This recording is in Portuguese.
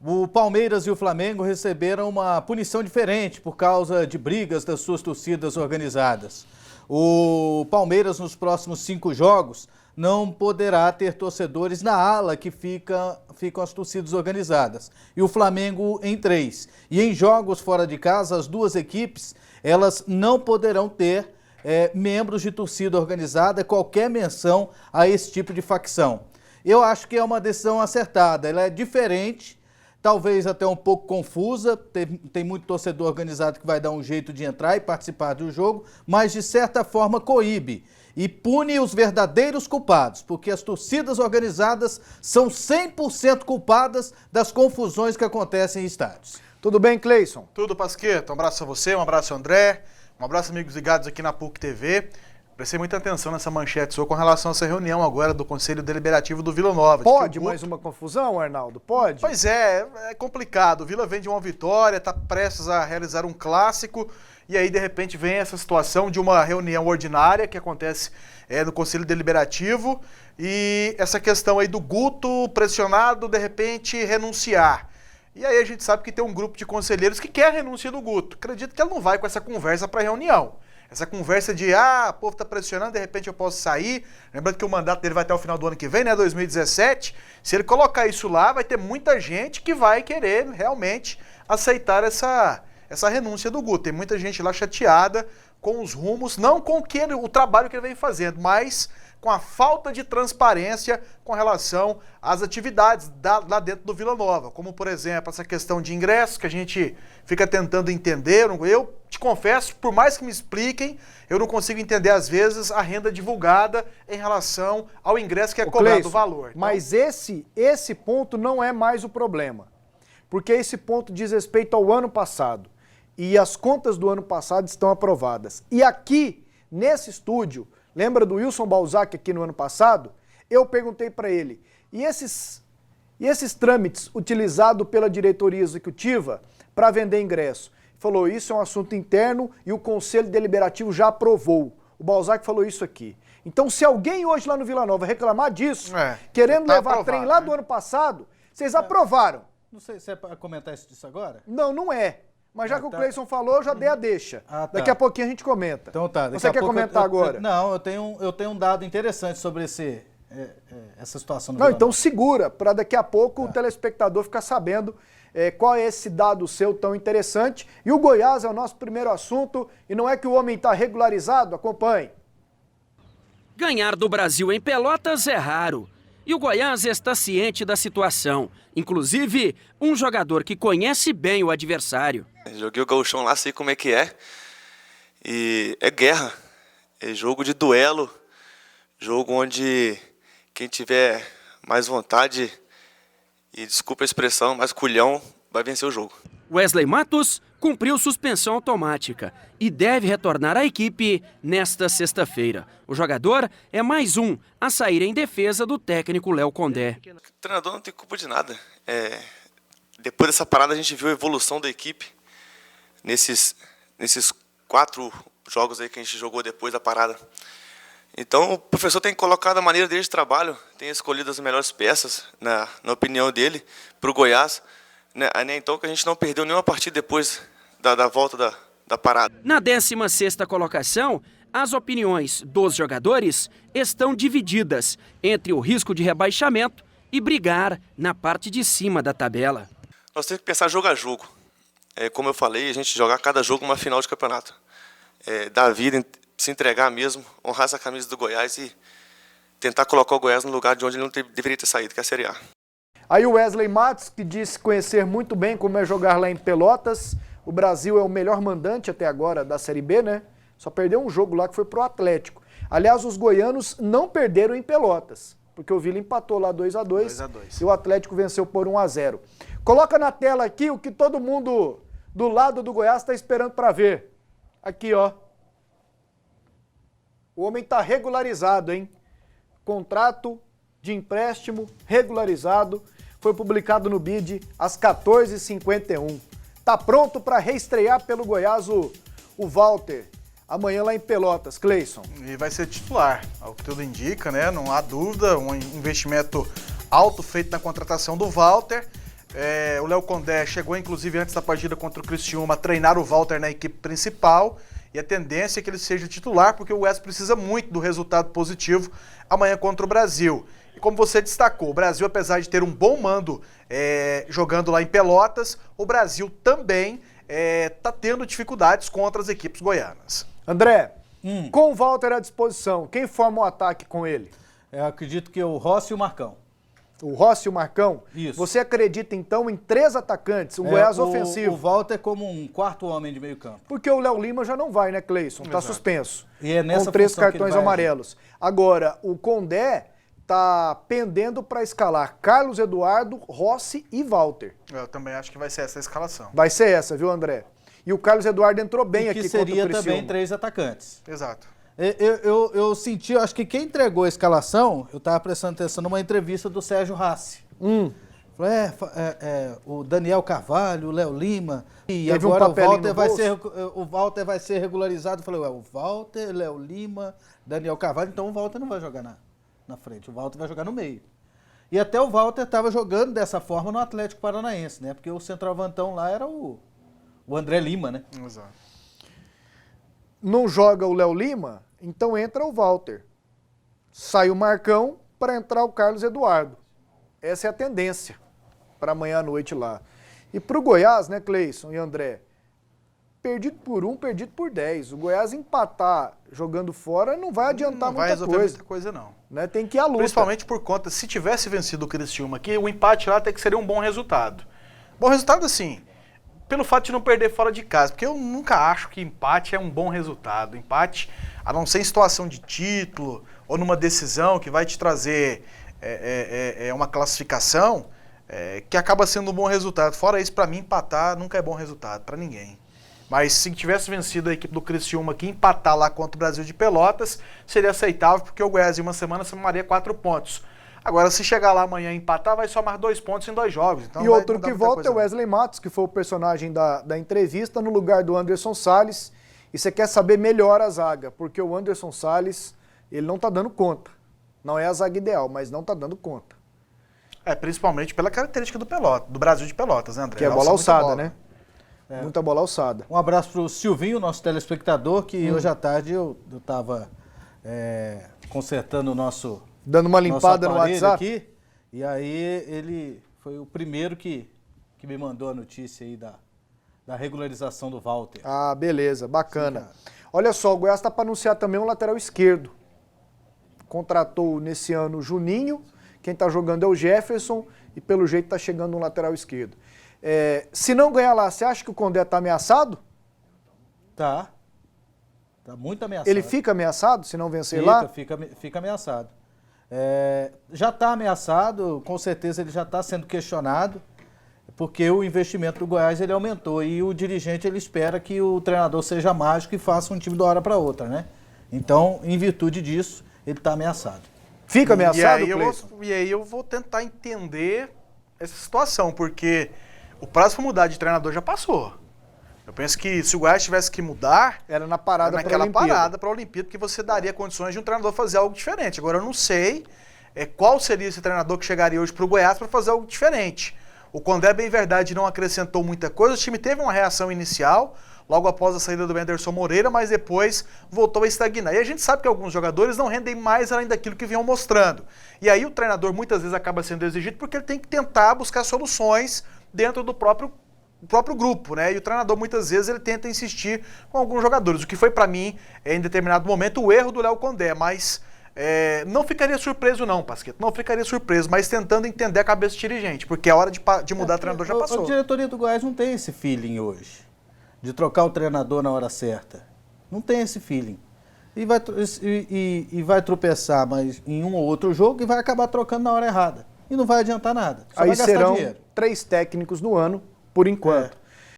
O Palmeiras e o Flamengo receberam uma punição diferente por causa de brigas das suas torcidas organizadas. O Palmeiras, nos próximos 5 jogos, não poderá ter torcedores na ala que ficam as torcidas organizadas. E o Flamengo em 3. E em jogos fora de casa, as duas equipes, elas não poderão ter membros de torcida organizada, qualquer menção a esse tipo de facção. Eu acho que é uma decisão acertada, ela é diferente, talvez até um pouco confusa, tem muito torcedor organizado que vai dar um jeito de entrar e participar do jogo, mas de certa forma coíbe e pune os verdadeiros culpados, porque as torcidas organizadas são 100% culpadas das confusões que acontecem em estádios. Tudo bem, Cleison? Tudo, Pasqueta. Um abraço a você, um abraço ao André, um abraço, amigos ligados aqui na PUC TV. Prestei muita atenção nessa manchete sua com relação a essa reunião agora do Conselho Deliberativo do Vila Nova. Pode mais uma confusão, Arnaldo? Pode? Pois é complicado. O Vila vem de uma vitória, está prestes a realizar um clássico, e aí de repente vem essa situação de uma reunião ordinária que acontece no Conselho Deliberativo, e essa questão aí do Guto pressionado, de repente, renunciar. E aí a gente sabe que tem um grupo de conselheiros que quer a renúncia do Guto. Acredito que ele não vai com essa conversa para a reunião. Essa conversa de, o povo está pressionando, de repente eu posso sair. Lembrando que o mandato dele vai até o final do ano que vem, né, 2017. Se ele colocar isso lá, vai ter muita gente que vai querer realmente aceitar essa renúncia do Guto. Tem muita gente lá chateada com os rumos, não com o trabalho que ele vem fazendo, mas com a falta de transparência com relação às atividades lá dentro do Vila Nova. Como, por exemplo, essa questão de ingressos que a gente fica tentando entender. Eu te confesso, por mais que me expliquem, eu não consigo entender, às vezes, a renda divulgada em relação ao ingresso que é cobrado o valor. Então, mas esse ponto não é mais o problema, porque esse ponto diz respeito ao ano passado, e as contas do ano passado estão aprovadas. E aqui, nesse estúdio, lembra do Wilson Balzac aqui no ano passado? Eu perguntei para ele, e esses trâmites utilizados pela diretoria executiva para vender ingresso? Ele falou, isso é um assunto interno e o Conselho Deliberativo já aprovou. O Balzac falou isso aqui. Então, se alguém hoje lá no Vila Nova reclamar disso, querendo levar trem lá do ano passado, vocês aprovaram. Não sei se é para comentar isso disso agora? Não, não é. Mas já que o Cleison falou, eu já dei a deixa. Daqui a pouquinho a gente comenta. Então tá. Você quer comentar agora? Não, eu tenho um dado interessante sobre essa situação. Não, então segura, para daqui a pouco o telespectador ficar sabendo qual é esse dado seu tão interessante. E o Goiás é o nosso primeiro assunto, e não é que o homem está regularizado? Acompanhe. Ganhar do Brasil em Pelotas é raro. E o Goiás está ciente da situação. Inclusive, um jogador que conhece bem o adversário. Joguei o gauchão lá, sei como é que é. E é guerra, é jogo de duelo, jogo onde quem tiver mais vontade, e desculpa a expressão, mais culhão, vai vencer o jogo. Wesley Matos cumpriu suspensão automática e deve retornar à equipe nesta sexta-feira. O jogador é mais um a sair em defesa do técnico Léo Condé. O treinador não tem culpa de nada. Depois dessa parada a gente viu a evolução da equipe nesses 4 jogos aí que a gente jogou depois da parada. Então o professor tem colocado a maneira dele de trabalho, tem escolhido as melhores peças, na opinião dele, para o Goiás. Então que a gente não perdeu nenhuma partida depois da volta da parada. Na 16ª colocação, as opiniões dos jogadores estão divididas entre o risco de rebaixamento e brigar na parte de cima da tabela. Nós temos que pensar jogo a jogo. Como eu falei, a gente jogar cada jogo uma final de campeonato. Dar a vida, se entregar mesmo, honrar essa camisa do Goiás e tentar colocar o Goiás no lugar de onde ele não deveria ter saído, que é a Série A. Aí o Wesley Matos, que disse conhecer muito bem como é jogar lá em Pelotas. O Brasil é o melhor mandante até agora da Série B, né? Só perdeu um jogo lá que foi pro Atlético. Aliás, os goianos não perderam em Pelotas, porque o Vila empatou lá 2-2 e o Atlético venceu por 1-0. Coloca na tela aqui o que todo mundo do lado do Goiás está esperando para ver. Aqui, ó. O homem está regularizado, hein? Contrato de empréstimo regularizado. Foi publicado no BID às 14h51. Tá pronto para reestrear pelo Goiás o Walter. Amanhã lá em Pelotas, Cleison. E vai ser titular, ao que tudo indica, né? Não há dúvida, um investimento alto feito na contratação do Walter. O Léo Condé chegou, inclusive, antes da partida contra o Criciúma, a treinar o Walter na equipe principal. E a tendência é que ele seja titular, porque o Goiás precisa muito do resultado positivo amanhã contra o Brasil. E como você destacou, o Brasil, apesar de ter um bom mando jogando lá em Pelotas, o Brasil também está tendo dificuldades contra as equipes goianas. André, com o Walter à disposição, quem forma o ataque com ele? Eu acredito que o Rossi e o Marcão. O Rossi e o Marcão? Isso. Você acredita, então, em 3 atacantes, o Goiás ofensivo? O Walter como um quarto homem de meio campo. Porque o Léo Lima já não vai, né, Cleison? Tá suspenso. E é nessa com 3 função que ele cartões vai amarelos. Agora, o Condé tá pendendo para escalar Carlos Eduardo, Rossi e Walter. Eu também acho que vai ser essa a escalação. Vai ser essa, viu, André? E o Carlos Eduardo entrou bem aqui que contra o seria Criciúma. também 3 atacantes. Exato. Eu senti, eu acho que quem entregou a escalação, eu estava prestando atenção numa entrevista do Sérgio Rassi. Falou, o Daniel Carvalho, o Léo Lima, e teve agora um o Walter vai ser regularizado. Eu falei, o Walter, Léo Lima, Daniel Carvalho, então o Walter não vai jogar na frente, o Walter vai jogar no meio. E até o Walter estava jogando dessa forma no Atlético Paranaense, né? Porque o centroavantão lá era o André Lima, né? Exato. Não joga o Léo Lima, então entra o Walter. Sai o Marcão para entrar o Carlos Eduardo. Essa é a tendência para amanhã à noite lá. E para o Goiás, né, Cleison e André? Perdido por 1, perdido por 10. O Goiás empatar jogando fora não vai adiantar Não vai resolver muita coisa, não. Né? Tem que ir à luta. Principalmente por conta, se tivesse vencido o Criciúma aqui, o empate lá até que seria um bom resultado. Bom resultado, assim, pelo fato de não perder fora de casa, porque eu nunca acho que empate é um bom resultado. Empate, a não ser em situação de título ou numa decisão que vai te trazer uma classificação, que acaba sendo um bom resultado. Fora isso, para mim, empatar nunca é bom resultado, para ninguém. Mas se tivesse vencido a equipe do Criciúma aqui, empatar lá contra o Brasil de Pelotas, seria aceitável, porque o Goiás em uma semana somaria 4 pontos. Agora, se chegar lá amanhã e empatar, vai somar 2 pontos em 2 jogos. Então e outro que volta é o Wesley Matos, que foi o personagem da entrevista, no lugar do Anderson Salles. E você quer saber melhor a zaga, porque o Anderson Salles, ele não tá dando conta. Não é a zaga ideal, mas não tá dando conta. Principalmente pela característica do Brasil de Pelotas, né, André? Que é bola alçada, né? Muita bola alçada. Um abraço para o Silvinho, nosso telespectador, que hoje à tarde eu estava consertando o nosso... Dando uma limpada no WhatsApp? Aqui, e aí ele foi o primeiro que me mandou a notícia aí da regularização do Walter. Ah, beleza, bacana. Sim, olha só, o Goiás está para anunciar também um lateral esquerdo. Contratou nesse ano o Juninho, quem está jogando é o Jefferson, e pelo jeito está chegando um lateral esquerdo. Se não ganhar lá, você acha que o Condé está ameaçado? Tá muito ameaçado. Ele fica ameaçado se não vencer lá? Fica ameaçado. Já está ameaçado, com certeza ele já está sendo questionado, porque o investimento do Goiás ele aumentou e o dirigente ele espera que o treinador seja mágico e faça um time de uma hora para outra, né? Então, em virtude disso, ele está ameaçado. Fica ameaçado, e aí eu vou tentar entender essa situação, porque o prazo para mudar de treinador já passou. Eu penso que se o Goiás tivesse que mudar, era na parada para a Olimpíada. Parada para a Olimpíada, porque você daria condições de um treinador fazer algo diferente. Agora eu não sei qual seria esse treinador que chegaria hoje para o Goiás para fazer algo diferente. O Condé, bem verdade, não acrescentou muita coisa. O time teve uma reação inicial, logo após a saída do Anderson Moreira, mas depois voltou a estagnar. E a gente sabe que alguns jogadores não rendem mais além daquilo que vinham mostrando. E aí o treinador muitas vezes acaba sendo exigido porque ele tem que tentar buscar soluções dentro do próprio grupo, né? E o treinador muitas vezes ele tenta insistir com alguns jogadores, o que foi para mim, em determinado momento, o erro do Léo Condé, mas não ficaria surpreso não, Pasquetto, não ficaria surpreso, mas tentando entender a cabeça do dirigente, porque a hora de mudar treinador já passou. A diretoria do Goiás não tem esse feeling hoje, de trocar o treinador na hora certa. Não tem esse feeling. E vai tropeçar mas em um ou outro jogo e vai acabar trocando na hora errada. E não vai adiantar nada. Só aí vai gastar serão dinheiro. 3 técnicos no ano, por enquanto.